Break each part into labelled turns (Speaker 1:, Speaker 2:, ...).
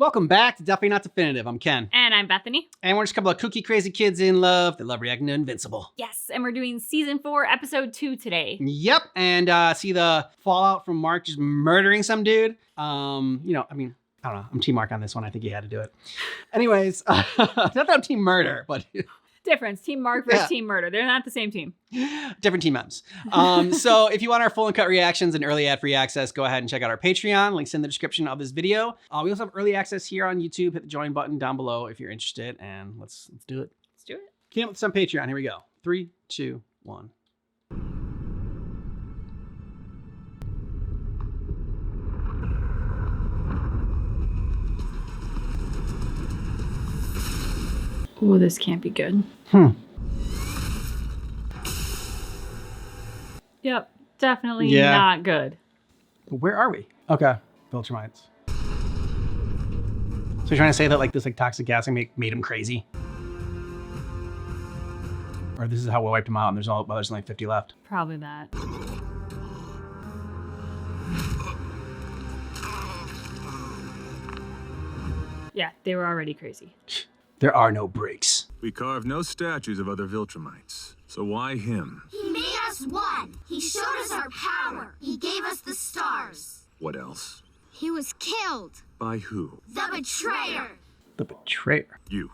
Speaker 1: Welcome back to Definitely Not Definitive. I'm Ken.
Speaker 2: And I'm Bethany.
Speaker 1: And we're just a couple of kooky, crazy kids in love that love reacting to Invincible.
Speaker 2: Yes, and we're doing season 4, episode 2 today.
Speaker 1: Yep, and see the fallout from Mark just murdering some dude. I don't know. I'm Team Mark on this one. I think he had to do it. Anyways, not that I'm Team Murder, but...
Speaker 2: Difference, Team Mark versus Team Murder. They're not the same team.
Speaker 1: Different team members. So if you want our full and cut reactions and early ad-free access, go ahead and check out our Patreon. Links in the description of this video. We also have early access here on YouTube. Hit the join button down below if you're interested, and let's do it.
Speaker 2: Let's do it.
Speaker 1: Can't with some Patreon. Here we go. 3, 2, 1.
Speaker 2: Oh, this can't be good. Yep, definitely not good.
Speaker 1: Where are we? Okay, Viltrumites. So you're trying to say that this toxic gassing made him crazy? Or this is how we wiped him out and there's only 50 left?
Speaker 2: Probably that. Yeah, they were already crazy.
Speaker 1: There are no breaks.
Speaker 3: We carved no statues of other Viltrumites, so why him?
Speaker 4: He made us one. He showed us our power. He gave us the stars.
Speaker 3: What else?
Speaker 4: He was killed.
Speaker 3: By who?
Speaker 4: The betrayer.
Speaker 1: The betrayer.
Speaker 3: You.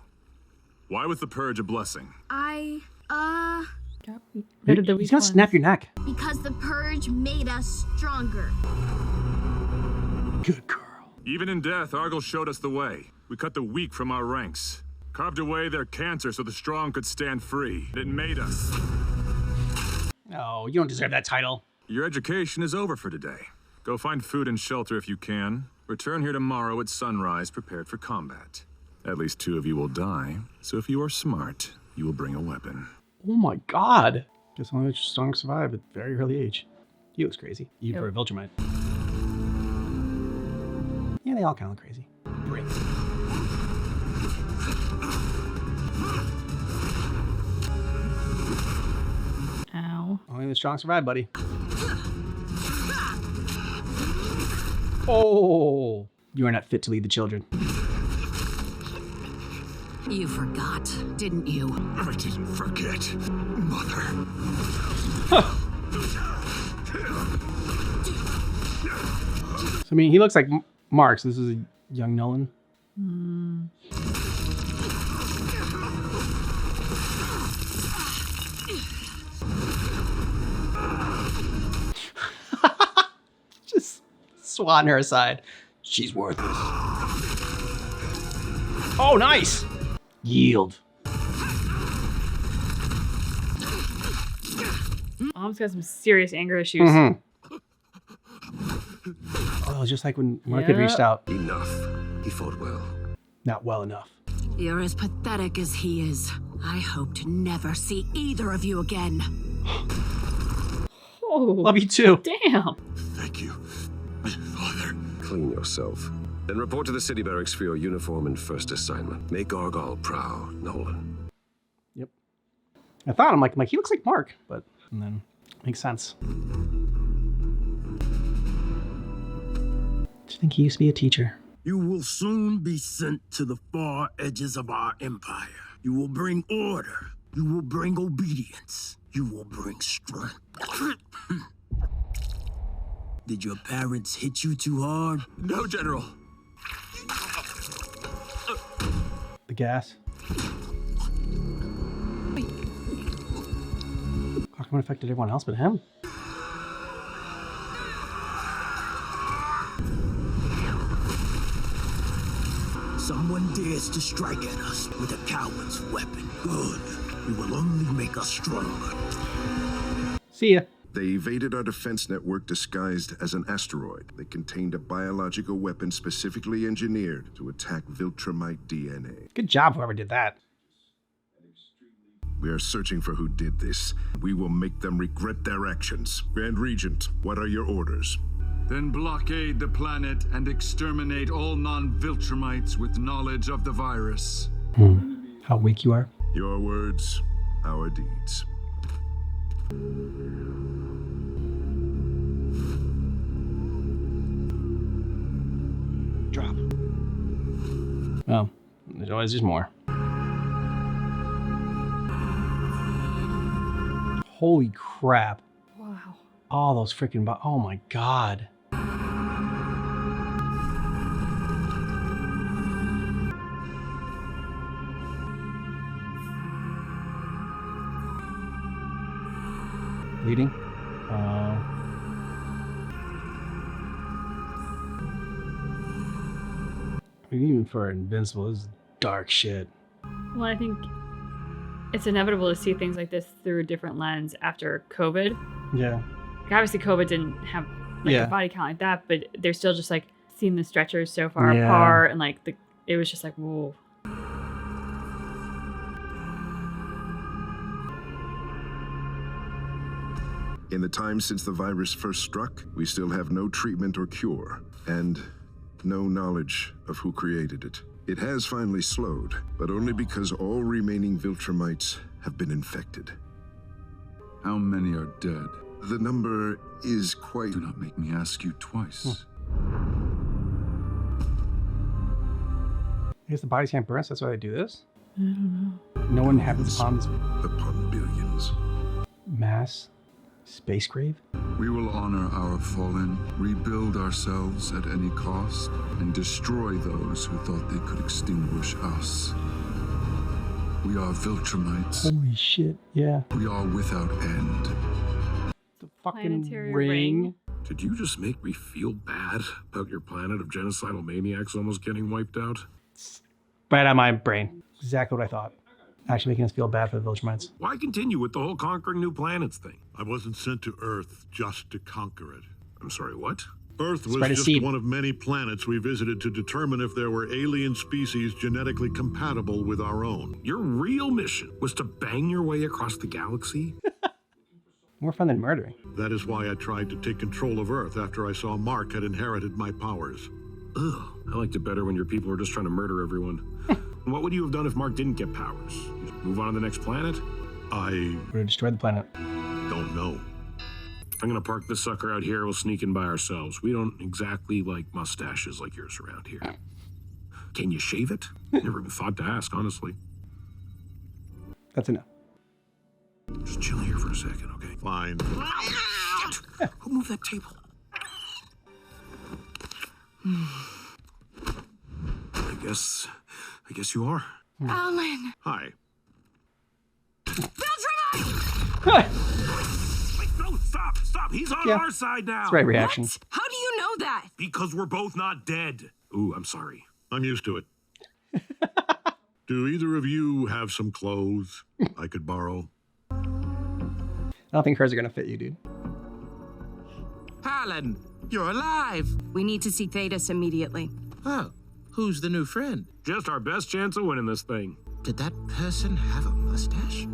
Speaker 3: Why was the purge a blessing?
Speaker 1: He's gonna snap your neck.
Speaker 4: Because the purge made us stronger.
Speaker 1: Good girl.
Speaker 3: Even in death, Argyle showed us the way. We cut the weak from our ranks. Carved away their cancer so the strong could stand free. It made us.
Speaker 1: Oh, you don't deserve that title.
Speaker 3: Your education is over for today. Go find food and shelter if you can. Return here tomorrow at sunrise prepared for combat. At least 2 of you will die, so if you are smart, you will bring a weapon.
Speaker 1: Oh my god. Guess only the strong survive at a very early age. He looks crazy, even for a Viltrumite. Yeah, they all kind of look crazy. Break.
Speaker 2: Ow.
Speaker 1: Only the strong survive, buddy. Oh, you are not fit to lead the children.
Speaker 5: You forgot, didn't you?
Speaker 3: I didn't forget, Mother.
Speaker 1: So, I mean, he looks like Mark, so this is a young Nolan. Just swatting her aside. She's worthless. Oh, nice! Yield.
Speaker 2: Mom's got some serious anger issues.
Speaker 1: Oh, just like when Mark had reached out.
Speaker 6: Enough. He fought well.
Speaker 1: Not well enough.
Speaker 5: You're as pathetic as he is. I hope to never see either of you again.
Speaker 2: Oh,
Speaker 1: Love you too.
Speaker 2: damn.
Speaker 3: Thank you, Father.
Speaker 6: Clean yourself. Then report to the city barracks for your uniform and first assignment. Make Argyle proud, Nolan.
Speaker 1: Yep. I thought, I'm like, he looks like Mark, but and then makes sense. Do you think he used to be a teacher?
Speaker 7: You will soon be sent to the far edges of our empire. You will bring order. You will bring obedience. You will bring strength. Did your parents hit you too hard?
Speaker 3: No, General.
Speaker 1: The gas. How come it affected everyone else but him?
Speaker 7: Someone dares to strike at us with a coward's weapon. Good. It will only make us stronger.
Speaker 1: See ya.
Speaker 8: They evaded our defense network disguised as an asteroid that contained a biological weapon specifically engineered to attack Viltrumite DNA.
Speaker 1: Good job, whoever did that.
Speaker 8: We are searching for who did this. We will make them regret their actions. Grand Regent, what are your orders?
Speaker 9: Then blockade the planet and exterminate all non-Viltrumites with knowledge of the virus.
Speaker 1: How weak you are.
Speaker 8: Your words, our deeds.
Speaker 1: Drop. Well, there's always just more. Holy crap.
Speaker 2: Wow.
Speaker 1: All those freaking oh my god. Bleeding? I mean, even for Invincible, this is dark shit.
Speaker 2: Well, I think it's inevitable to see things like this through a different lens after COVID.
Speaker 1: Yeah.
Speaker 2: Like, obviously, COVID didn't have like a body count like that, but they're still just like seeing the stretchers so far apart, and like it was just like, whoa.
Speaker 8: In the time since the virus first struck, we still have no treatment or cure, and no knowledge of who created it. It has finally slowed, but only because all remaining Viltrumites have been infected.
Speaker 9: How many are dead?
Speaker 8: The number is quite...
Speaker 9: Do not make me ask you twice.
Speaker 1: I guess the bodies can't burn, so that's why they do this?
Speaker 2: I don't know.
Speaker 1: No one happens upon this
Speaker 8: upon billions.
Speaker 1: mass space grave?
Speaker 9: We will honor our fallen, rebuild ourselves at any cost, and destroy those who thought they could extinguish us. We are Viltrumites.
Speaker 1: Holy shit, yeah.
Speaker 9: We are without end.
Speaker 1: The fucking
Speaker 2: Planetary
Speaker 1: ring.
Speaker 6: Did you just make me feel bad about your planet of genocidal maniacs almost getting wiped out?
Speaker 1: Right out of my brain. Exactly what I thought. Actually making us feel bad for the Viltrumites.
Speaker 6: Why continue with the whole conquering new planets thing?
Speaker 10: I wasn't sent to Earth just to conquer it.
Speaker 6: I'm sorry, what?
Speaker 10: Earth was
Speaker 1: Spread a
Speaker 10: just
Speaker 1: seed.
Speaker 10: one of many planets we visited to determine if there were alien species genetically compatible with our own.
Speaker 6: Your real mission was to bang your way across the galaxy?
Speaker 1: More fun than murdering.
Speaker 10: That is why I tried to take control of Earth after I saw Mark had inherited my powers.
Speaker 6: Ugh, I liked it better when your people were just trying to murder everyone. What would you have done if Mark didn't get powers? Just move on to the next planet?
Speaker 10: I
Speaker 1: Would have destroyed the planet.
Speaker 10: don't know.
Speaker 6: I'm gonna park this sucker out here. We'll sneak in by ourselves. We don't exactly like mustaches like yours around here. Can you shave it? Never even thought to ask, honestly.
Speaker 1: That's enough.
Speaker 6: Just chill here for a second, okay?
Speaker 10: Fine.
Speaker 6: Shit! Who moved that table? I guess you are.
Speaker 5: Alan!
Speaker 10: Hi.
Speaker 6: Wait, no, stop! He's on
Speaker 1: Yeah.
Speaker 6: our side now!
Speaker 1: That's the right reaction.
Speaker 5: What? How do you know that?
Speaker 6: Because we're both not dead. Ooh, I'm sorry.
Speaker 10: I'm used to it. Do either of you have some clothes I could borrow?
Speaker 1: I don't think hers are gonna fit you, dude.
Speaker 11: Alan, you're alive.
Speaker 5: We need to see Thetis immediately.
Speaker 11: Oh, who's the new friend?
Speaker 6: Just our best chance of winning this thing.
Speaker 11: Did that person have a mustache?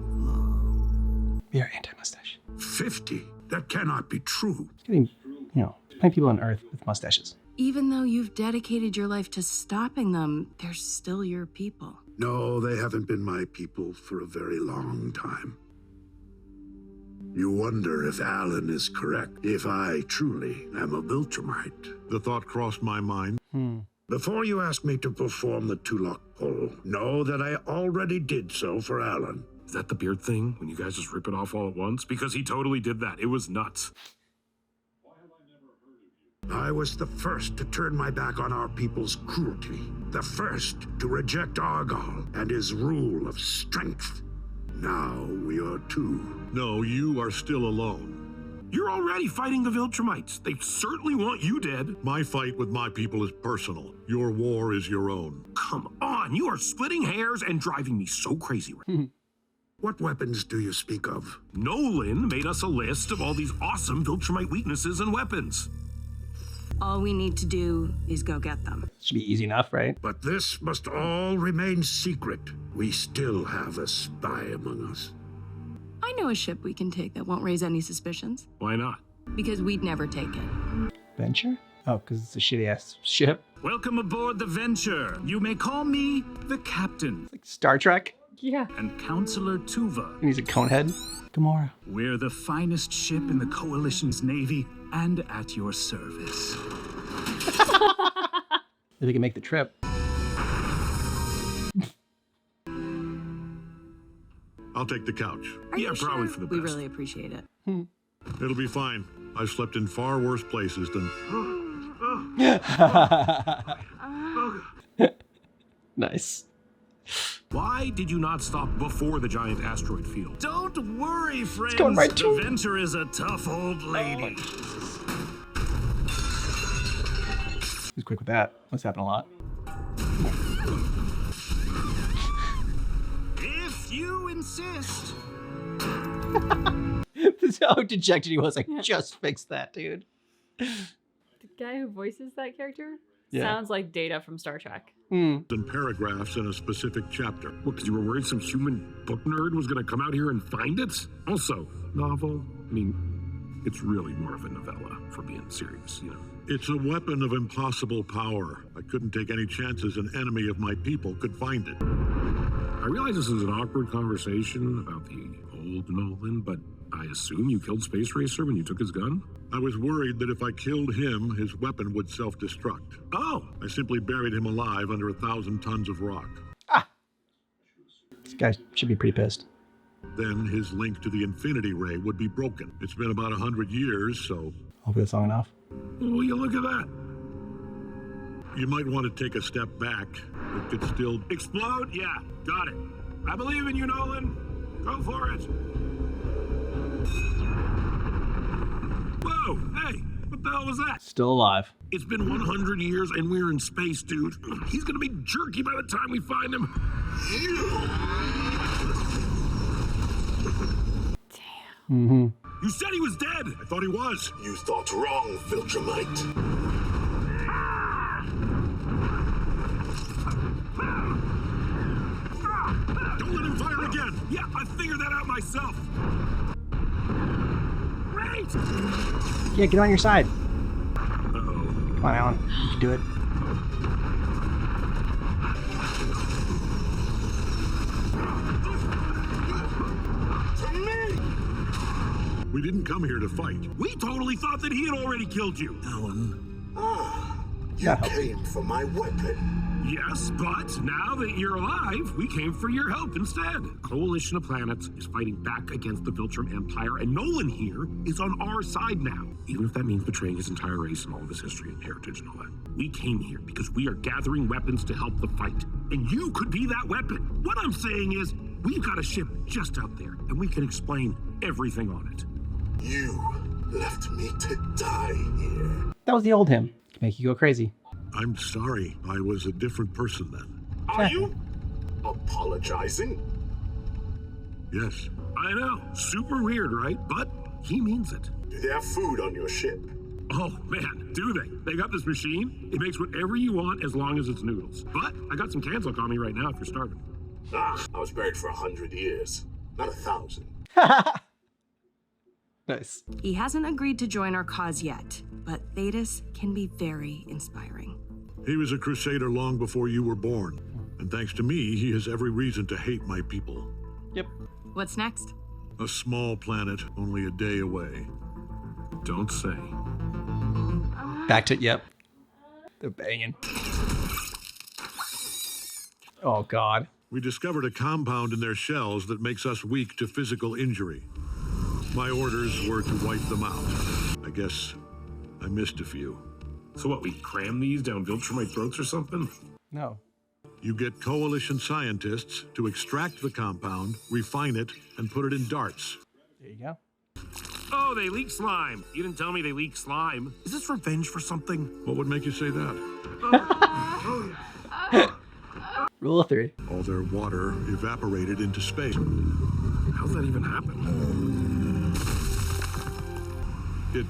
Speaker 1: We are anti-mustache.
Speaker 7: 50? That cannot be true.
Speaker 1: It's getting, there's plenty of people on Earth with mustaches.
Speaker 5: Even though you've dedicated your life to stopping them, they're still your people.
Speaker 7: No, they haven't been my people for a very long time. You wonder if Alan is correct, if I truly am a Viltrumite.
Speaker 10: The thought crossed my mind.
Speaker 7: Before you ask me to perform the Tulok pull, know that I already did so for Alan.
Speaker 6: Is that the beard thing? When you guys just rip it off all at once? Because he totally did that. It was nuts.
Speaker 7: I was the first to turn my back on our people's cruelty. The first to reject Argal and his rule of strength. Now we are two.
Speaker 10: No, you are still alone.
Speaker 6: You're already fighting the Viltrumites. They certainly want you dead.
Speaker 10: My fight with my people is personal. Your war is your own.
Speaker 6: Come on, you are splitting hairs and driving me so crazy.
Speaker 7: What weapons do you speak of?
Speaker 6: Nolan made us a list of all these awesome Viltrumite weaknesses and weapons.
Speaker 5: All we need to do is go get them.
Speaker 1: Should be easy enough, right?
Speaker 7: But this must all remain secret. We still have a spy among us.
Speaker 5: I know a ship we can take that won't raise any suspicions.
Speaker 6: Why not?
Speaker 5: Because we'd never take it.
Speaker 1: Venture? Oh, because it's a shitty-ass ship.
Speaker 9: Welcome aboard the Venture. You may call me the captain
Speaker 1: Like Star Trek.
Speaker 2: Yeah.
Speaker 9: and Counselor Tuva.
Speaker 1: And he's a conehead. Gamora.
Speaker 9: We're the finest ship in the Coalition's navy and at your service.
Speaker 1: If we can make the trip.
Speaker 10: I'll take the couch.
Speaker 6: Yeah, probably for the best.
Speaker 5: We really appreciate it.
Speaker 10: It'll be fine. I've slept in far worse places than...
Speaker 1: Nice.
Speaker 6: Why did you not stop before the giant asteroid field?
Speaker 11: Don't worry, friends.
Speaker 1: going right to
Speaker 11: The Venture is a tough old lady.
Speaker 1: He's quick with that. Must happen a lot.
Speaker 11: If you insist.
Speaker 1: This is how dejected he was. Like, just fix that, dude.
Speaker 2: The guy who voices that character
Speaker 1: Yeah.
Speaker 2: sounds like Data from Star Trek.
Speaker 10: And paragraphs in a specific chapter.
Speaker 6: What, because you were worried some human book nerd was going to come out here and find it? Also, novel? I mean, it's really more of a novella, for being serious, you know.
Speaker 10: It's a weapon of impossible power. I couldn't take any chances an enemy of my people could find it.
Speaker 6: I realize this is an awkward conversation about the old Nolan, but I assume you killed Space Racer when you took his gun?
Speaker 10: I was worried that if I killed him, his weapon would self-destruct.
Speaker 6: Oh!
Speaker 10: I simply buried him alive under 1,000 tons of rock.
Speaker 1: This guy should be pretty pissed.
Speaker 10: Then his link to the infinity ray would be broken. It's been about 100 years, so...
Speaker 1: Hopefully that's long enough.
Speaker 6: Will you look at that?
Speaker 10: You might want to take a step back. It could still...
Speaker 6: Explode? Yeah, got it. I believe in you, Nolan. Go for it. Whoa, hey, what the hell was that?
Speaker 1: Still alive.
Speaker 6: It's been 100 years and we're in space, dude. He's gonna be jerky by the time we find him.
Speaker 1: Mm-hmm.
Speaker 6: You said he was dead.
Speaker 10: I thought he was.
Speaker 7: You thought wrong, Viltrumite.
Speaker 10: Don't let him fire again.
Speaker 6: Yeah, I figured that out myself. Great.
Speaker 1: Yeah, get on your side.
Speaker 6: Uh-oh.
Speaker 1: Come on, Alan. You can do it.
Speaker 10: We didn't come here to fight.
Speaker 6: We totally thought that he had already killed you.
Speaker 11: Alan.
Speaker 7: You came for my weapon.
Speaker 6: Yes, but now that you're alive, we came for your help instead. Coalition of Planets is fighting back against the Viltrum Empire, and Nolan here is on our side now. Even if that means betraying his entire race and all of his history and heritage and all that. We came here because we are gathering weapons to help the fight. And you could be that weapon. What I'm saying is, we've got a ship just out there, and we can explain everything on it.
Speaker 7: You left me to die here.
Speaker 1: That was the old him. Can make you go crazy.
Speaker 10: I'm sorry. I was a different person then.
Speaker 7: Are you apologizing?
Speaker 10: Yes.
Speaker 6: I know. Super weird, right? But he means it.
Speaker 7: Do they have food on your ship?
Speaker 6: Oh, man, do they? They got this machine. It makes whatever you want as long as it's noodles. But I got some cans on me right now if you're starving.
Speaker 7: I was buried for 100 years, not 1,000.
Speaker 1: Nice.
Speaker 5: He hasn't agreed to join our cause yet, but Thetis can be very inspiring.
Speaker 10: He was a crusader long before you were born. And thanks to me, he has every reason to hate my people.
Speaker 1: Yep.
Speaker 5: What's next?
Speaker 10: A small planet only a day away.
Speaker 6: Don't say.
Speaker 1: Back to, yep. They're banging. Oh, God.
Speaker 10: We discovered a compound in their shells that makes us weak to physical injury. My orders were to wipe them out. I guess I missed a few.
Speaker 6: So what, we cram these down Viltrumite throats or something?
Speaker 1: No.
Speaker 10: You get coalition scientists to extract the compound, refine it, and put it in darts.
Speaker 1: There you go.
Speaker 6: Oh, they leak slime. You didn't tell me they leak slime. Is this revenge for something?
Speaker 10: What would make you say that?
Speaker 1: Rule of 3.
Speaker 10: All their water evaporated into space.
Speaker 6: How's that even happen?
Speaker 10: It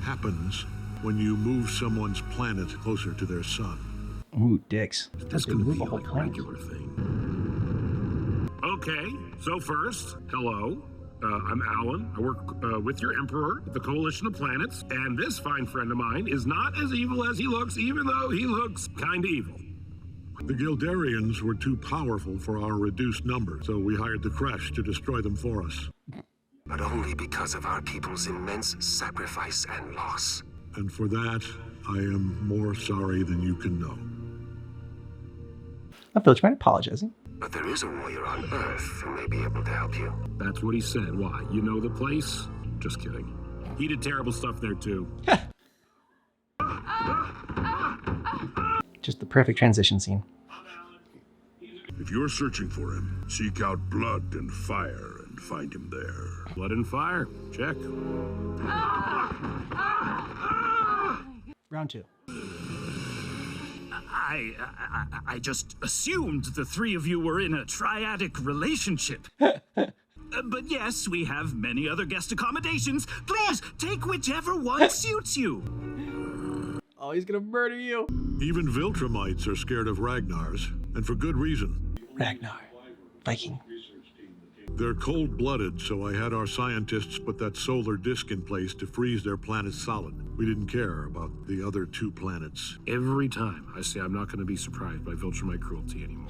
Speaker 10: happens when you move someone's planet closer to their sun.
Speaker 1: Ooh, dicks.
Speaker 6: That's gonna be like a regular thing. Okay, so first, hello. I'm Alan. I work with your Emperor, the Coalition of Planets, and this fine friend of mine is not as evil as he looks, even though he looks kinda evil.
Speaker 10: The Gildarians were too powerful for our reduced numbers, so we hired the Crash to destroy them for us.
Speaker 12: But only because of our people's immense sacrifice and loss.
Speaker 10: And for that, I am more sorry than you can know.
Speaker 1: I feel like you're apologizing.
Speaker 12: But there is a warrior on Earth who may be able to help you.
Speaker 6: That's what he said. Why? You know the place? Just kidding. He did terrible stuff there too.
Speaker 1: Just the perfect transition scene.
Speaker 7: If you're searching for him, seek out blood and fire and find him there.
Speaker 6: Blood and fire. Check.
Speaker 1: Round 2.
Speaker 11: I just assumed the three of you were in a triadic relationship. But yes, we have many other guest accommodations. Please take whichever one suits you.
Speaker 1: Oh, he's gonna murder you.
Speaker 10: Even Viltrumites are scared of Ragnars, and for good reason.
Speaker 1: Ragnar. Viking.
Speaker 10: They're cold-blooded, so I had our scientists put that solar disk in place to freeze their planet solid. We didn't care about the other 2 planets.
Speaker 6: Every time I say I'm not going to be surprised by Viltrumite cruelty anymore.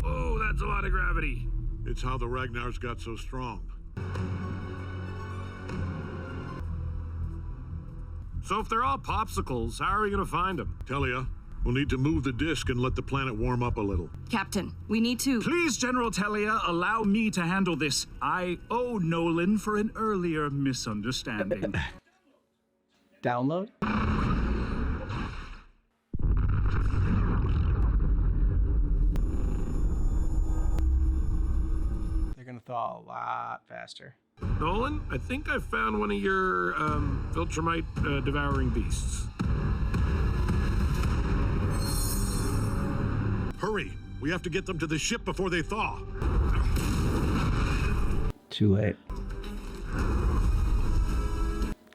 Speaker 6: Oh, that's a lot of gravity.
Speaker 10: It's how the Ragnars got so strong.
Speaker 6: So if they're all popsicles, how are we going to find them?
Speaker 10: Telia, we'll need to move the disk and let the planet warm up a little.
Speaker 5: Captain, we need to...
Speaker 11: Please, General Telia, allow me to handle this. I owe Nolan for an earlier misunderstanding.
Speaker 1: Download. They're gonna thaw a lot faster.
Speaker 6: Nolan, I think I found one of your Viltrumite devouring beasts.
Speaker 10: Hurry! We have to get them to the ship before they thaw.
Speaker 1: Too late.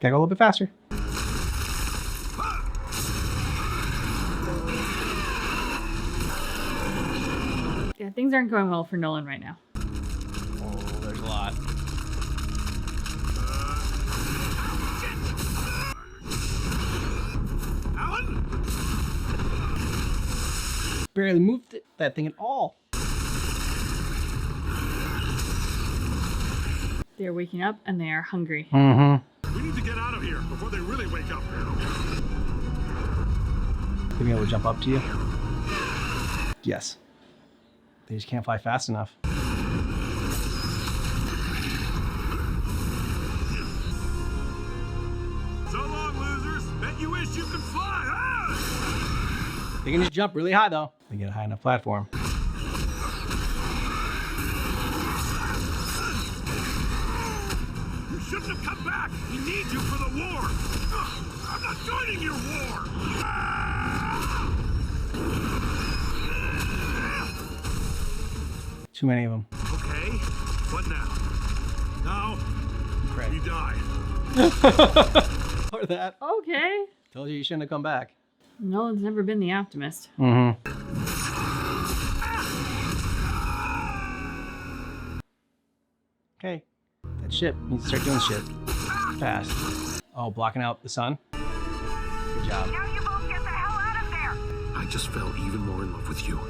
Speaker 1: Gotta go a little bit faster.
Speaker 2: Yeah, things aren't going well for Nolan right now.
Speaker 1: Oh, there's a lot. Barely moved that thing at all.
Speaker 2: They're waking up and they are hungry.
Speaker 1: Mm-hmm.
Speaker 10: We need to get out of here before they really wake up.
Speaker 1: They be able to jump up to you? Yes. They just can't fly fast enough.
Speaker 6: So long, losers. Bet you wish you could fly, huh?
Speaker 1: They can just jump really high, though. They get a high enough platform.
Speaker 6: You shouldn't have come back. We need you for the war. I'm not joining your war.
Speaker 1: Too many of them.
Speaker 6: Okay, what now?
Speaker 10: Now,
Speaker 1: Pray.
Speaker 10: we die.
Speaker 1: Or that.
Speaker 2: Okay.
Speaker 1: Told you shouldn't have come back.
Speaker 2: Nolan's never been the optimist.
Speaker 1: Mm-hmm. Okay. That ship needs to start doing shit. Fast. Oh, blocking out the sun? Good job.
Speaker 4: Now you both get the hell out of there!
Speaker 6: I just fell even more in love with you.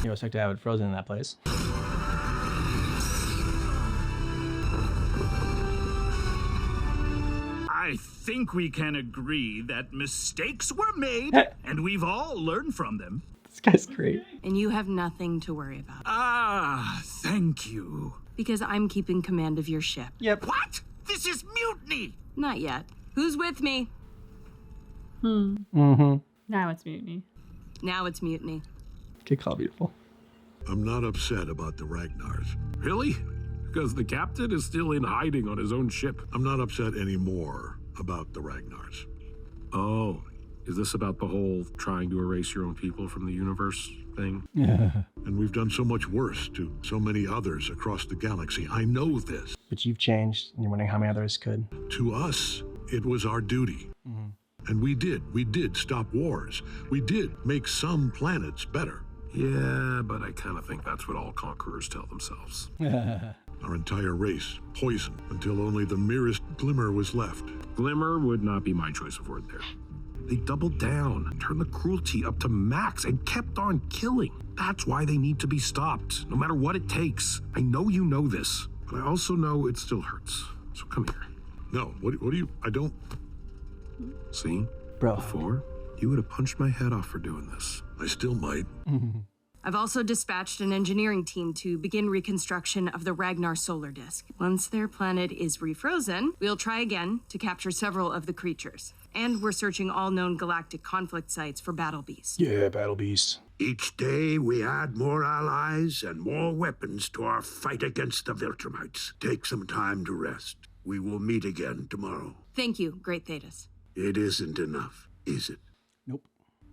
Speaker 1: You expect to have it frozen in that place.
Speaker 11: I think we can agree that mistakes were made, and we've all learned from them.
Speaker 1: This guy's great.
Speaker 5: And you have nothing to worry about.
Speaker 11: Ah, thank you.
Speaker 5: Because I'm keeping command of your ship.
Speaker 1: Yep.
Speaker 11: What? This is mutiny!
Speaker 5: Not yet. Who's with me?
Speaker 1: Mm-hmm.
Speaker 2: Now it's mutiny.
Speaker 5: Now it's mutiny.
Speaker 1: Good call, beautiful.
Speaker 10: I'm not upset about the Ragnars.
Speaker 6: Really? Because the captain is still in hiding on his own ship.
Speaker 10: I'm not upset anymore about the Ragnars.
Speaker 6: Oh, is this about the whole trying to erase your own people from the universe thing?
Speaker 1: Yeah.
Speaker 10: And we've done so much worse to so many others across the galaxy. I know this.
Speaker 1: But you've changed, and you're wondering how many others could.
Speaker 10: To us, it was our duty.
Speaker 1: Mm-hmm.
Speaker 10: And we did stop wars. We did make some planets better.
Speaker 6: Yeah, but I kind of think that's what all conquerors tell themselves.
Speaker 10: Our entire race poisoned until only the merest glimmer was left.
Speaker 6: Glimmer would not be my choice of word there. They doubled down, turned the cruelty up to max, and kept on killing. That's why they need to be stopped, no matter what it takes. I know you know this, but I also know it still hurts. So come here.
Speaker 10: No, what do you, I don't.
Speaker 6: See?
Speaker 1: Bro.
Speaker 6: Before,
Speaker 10: You would have punched my head off for doing this. I still might.
Speaker 5: I've also dispatched an engineering team to begin reconstruction of the Ragnar solar disk. Once their planet is refrozen, we'll try again to capture several of the creatures. And we're searching all known galactic conflict sites for battle beasts.
Speaker 13: Yeah, battle beasts.
Speaker 7: Each day we add more allies and more weapons to our fight against the Viltrumites. Take some time to rest. We will meet again tomorrow.
Speaker 5: Thank you, Great Thetis.
Speaker 7: It isn't enough, is it?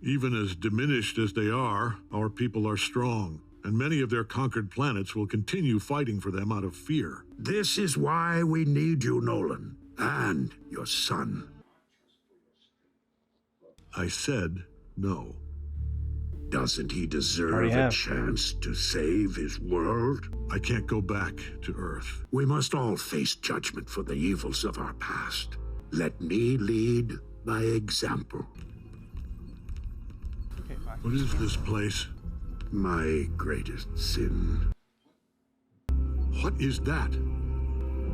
Speaker 10: Even as diminished as they are, our people are strong, and many of their conquered planets will continue fighting for them out of fear.
Speaker 7: This is why we need you, Nolan, and your son.
Speaker 10: I said no.
Speaker 7: Doesn't he deserve
Speaker 13: Already
Speaker 7: a
Speaker 13: have.
Speaker 7: chance to save his world?
Speaker 10: I can't go back to Earth.
Speaker 7: We must all face judgment for the evils of our past. Let me lead by example.
Speaker 10: What is this place?
Speaker 7: My greatest sin.
Speaker 10: What is that?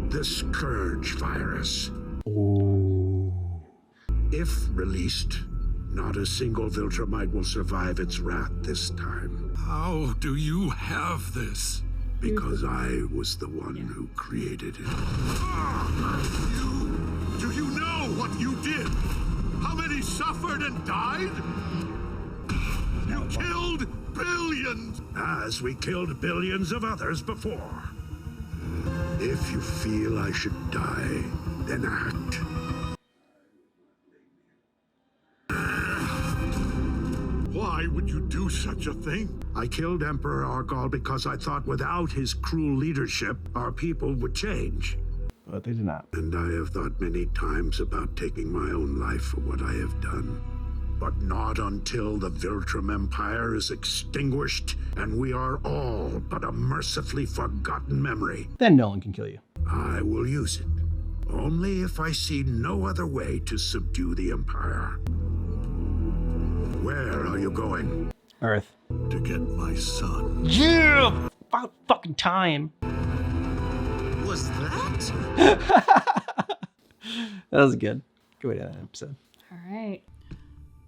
Speaker 7: The Scourge virus.
Speaker 13: Ooh.
Speaker 7: If released, not a single Viltrumite will survive its wrath this time.
Speaker 10: How do you have this?
Speaker 7: Because I was the one who created it.
Speaker 10: Do you know what you did? How many suffered and died? You killed billions!
Speaker 7: As we killed billions of others before. If you feel I should die, then act.
Speaker 10: Why would you do such a thing?
Speaker 7: I killed Emperor Argal because I thought without his cruel leadership, our people would change.
Speaker 13: But they did not.
Speaker 7: And I have thought many times about taking my own life for what I have done. But not until the Viltrum Empire is extinguished and we are all but a mercifully forgotten memory.
Speaker 13: Then Nolan can kill you.
Speaker 7: I will use it. Only if I see no other way to subdue the Empire. Where are you going?
Speaker 13: Earth.
Speaker 10: To get my son.
Speaker 13: Yeah! About fucking time.
Speaker 11: Was that?
Speaker 13: That was good. Good way to end that episode.
Speaker 2: All right.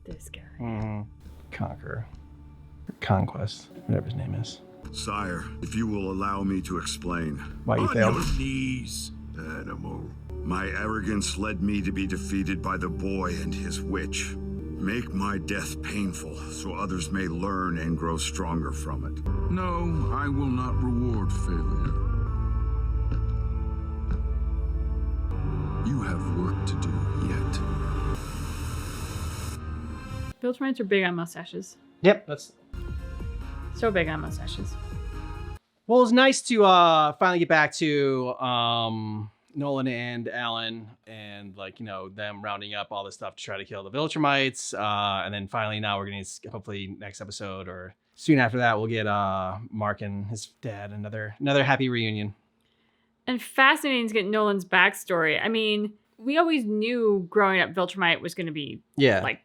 Speaker 2: This guy.
Speaker 13: Conqueror. Or Conquest. Whatever his name is.
Speaker 3: Sire, if you will allow me to explain.
Speaker 13: Why you
Speaker 11: On
Speaker 13: failed.
Speaker 11: your knees.
Speaker 7: Animal.
Speaker 3: My arrogance led me to be defeated by the boy and his witch. Make my death painful so others may learn and grow stronger from it.
Speaker 9: No, I will not reward failure. You have work to do yet.
Speaker 2: Viltrumites are big on mustaches.
Speaker 1: Yep, that's.
Speaker 2: So big on mustaches.
Speaker 1: Well, it's nice to finally get back to Nolan and Alan and, like, you know, them rounding up all this stuff to try to kill the Viltrumites. And then finally now we're going to, hopefully next episode or soon after that, we'll get Mark and his dad another happy reunion.
Speaker 2: And fascinating to get Nolan's backstory. I mean, we always knew growing up Viltrumite was going to be, like,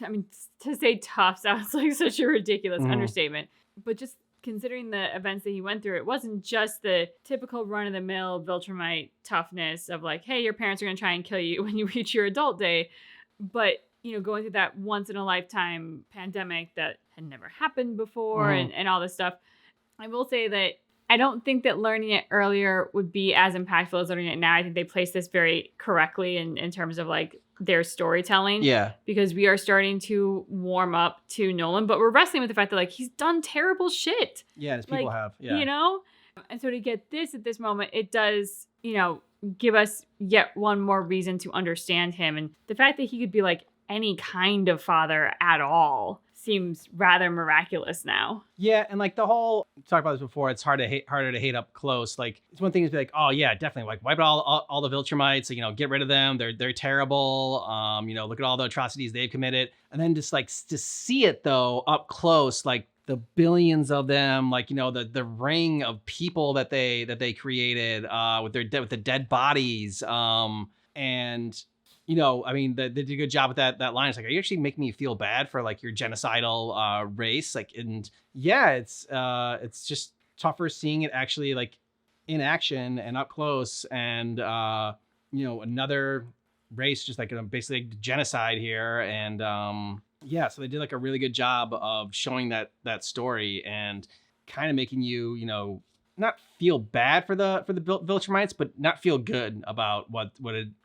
Speaker 2: I mean, to say tough sounds like such a ridiculous understatement. But just considering the events that he went through, it wasn't just the typical run-of-the-mill Viltrumite toughness of like, hey, your parents are going to try and kill you when you reach your adult day. But, you know, going through that once-in-a-lifetime pandemic that had never happened before and all this stuff. I will say that I don't think that learning it earlier would be as impactful as learning it now. I think they placed this very correctly in terms of like their storytelling.
Speaker 1: Yeah.
Speaker 2: Because we are starting to warm up to Nolan, but we're wrestling with the fact that like he's done terrible shit.
Speaker 1: Yeah, as people have. Yeah.
Speaker 2: You know? And so to get this at this moment, it does, you know, give us yet one more reason to understand him. And the fact that he could be like any kind of father at all seems rather miraculous now.
Speaker 1: Yeah, and like the whole, we talked about this before, it's harder to hate up close. Like, it's one thing to be like, oh yeah, definitely, like wipe out all the Viltrumites, you know, get rid of them. They're terrible. You know, look at all the atrocities they've committed. And then just like to see it though up close, like the billions of them, like, you know, the ring of people that they created with the dead bodies. And you know, I mean, they did a good job with that line. It's like, are you actually making me feel bad for like your genocidal race? Like, and yeah, it's just tougher seeing it actually like in action and up close. And you know, another race just like basically genocide here. And Yeah, so they did like a really good job of showing that story and kind of making you, not feel bad for the Viltrumites, but not feel good about what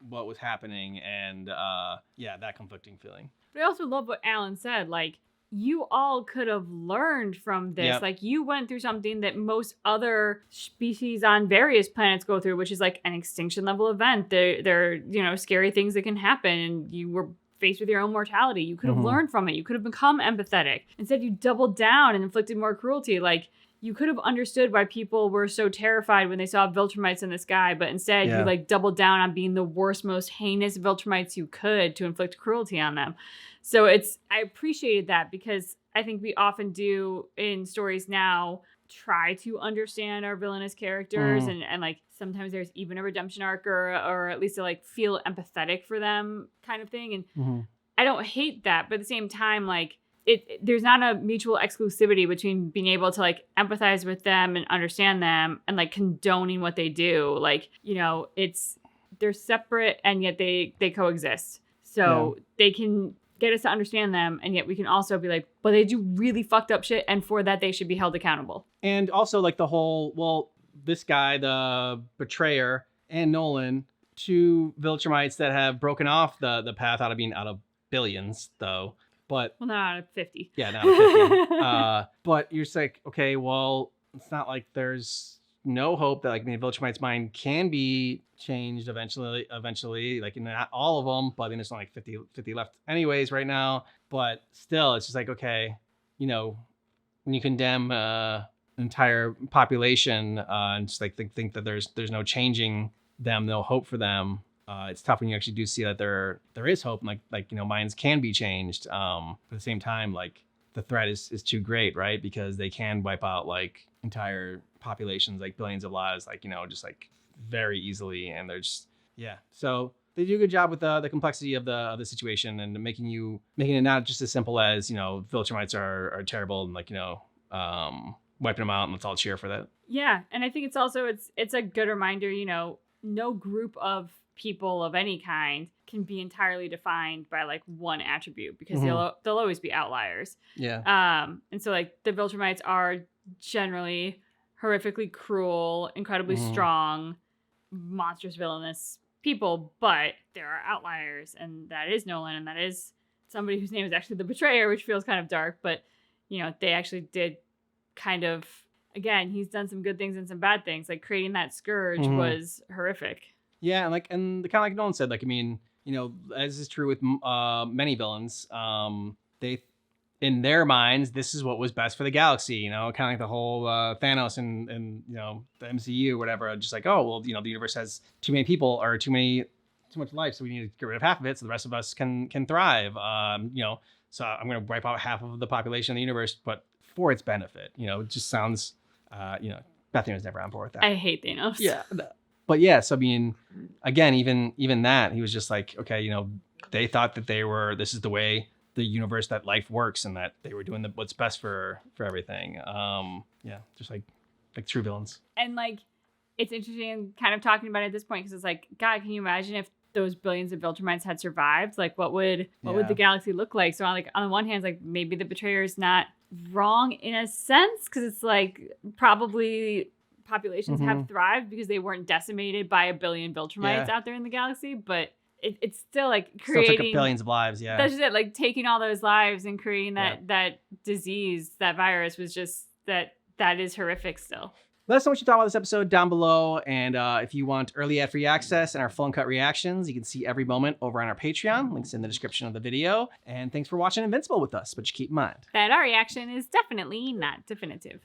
Speaker 1: was happening, and that conflicting feeling.
Speaker 2: But I also love what Alan said. Like, you all could have learned from this.
Speaker 1: Yep.
Speaker 2: Like, you went through something that most other species on various planets go through, which is like an extinction level event. They're scary things that can happen, and you were faced with your own mortality. You could have learned from it. You could have become empathetic. Instead, you doubled down and inflicted more cruelty. Like, you could have understood why people were so terrified when they saw Viltrumites in the sky, but instead you like doubled down on being the worst, most heinous Viltrumites you could to inflict cruelty on them. So I appreciated that, because I think we often do in stories now try to understand our villainous characters, and like sometimes there's even a redemption arc or at least to like feel empathetic for them kind of thing. And I don't hate that, but at the same time, like there's not a mutual exclusivity between being able to like empathize with them and understand them and like condoning what they do. Like, they're separate and yet they coexist. So they can get us to understand them, and yet we can also be like, but they do really fucked up shit, and for that they should be held accountable.
Speaker 1: And also like the whole, this guy, the betrayer, and Nolan, two Viltrumites that have broken off the path out of billions, though. But
Speaker 2: not out of 50.
Speaker 1: Yeah, not out of 50. But you're just like, okay, well, it's not like there's no hope that like the Viltrumite's mind can be changed eventually, like not all of them, but I think there's only like 50 left anyways right now. But still, it's just like, okay, when you condemn an entire population and just like think that there's no changing them, no hope for them. It's tough when you actually do see that there is hope, and like minds can be changed. But at the same time, like the threat is too great, right? Because they can wipe out like entire populations, like billions of lives, like just like very easily, and they're just So they do a good job with the complexity of the situation, and making it not just as simple as Viltrumites are terrible and like wiping them out and let's all cheer for that.
Speaker 2: Yeah, and I think it's also it's a good reminder. No group of people of any kind can be entirely defined by like one attribute, because they'll always be outliers.
Speaker 1: Yeah.
Speaker 2: And so like the Viltrumites are generally horrifically cruel, incredibly strong, monstrous, villainous people, but there are outliers, and that is Nolan, and that is somebody whose name is actually the Betrayer, which feels kind of dark, but they actually did kind of, again, he's done some good things and some bad things. Like creating that scourge was horrific.
Speaker 1: Yeah, and kind of like Nolan said, like, I mean, as is true with many villains, they, in their minds, this is what was best for the galaxy, kind of like the whole Thanos and the MCU or whatever, just like, oh, well, the universe has too many people or too much life, so we need to get rid of half of it so the rest of us can thrive. So I'm going to wipe out half of the population of the universe, but for its benefit. It just sounds, Bethany was never on board with that.
Speaker 2: I hate Thanos.
Speaker 1: Yeah. But yeah, so I mean, again, even that, he was just like, okay, they thought that this is the way the universe, that life works, and that they were doing what's best for everything. Just like true villains.
Speaker 2: And like, it's interesting kind of talking about it at this point, because it's like, God, can you imagine if those billions of Viltrumites had survived? Like, what would the galaxy look like? So like, on the one hand, it's like maybe the Betrayer is not wrong in a sense, because it's like probably populations have thrived because they weren't decimated by a billion Viltrumites out there in the galaxy, but it's still like creating
Speaker 1: still took billions of lives. Yeah,
Speaker 2: that's just it. Like taking all those lives and creating that disease, that virus, was just that is horrific still.
Speaker 1: Let us know what you thought about this episode down below. And if you want early ad-free access and our full uncut reactions, you can see every moment over on our Patreon. Links in the description of the video. And thanks for watching Invincible with us. But you keep in mind
Speaker 2: that our reaction is definitely not definitive.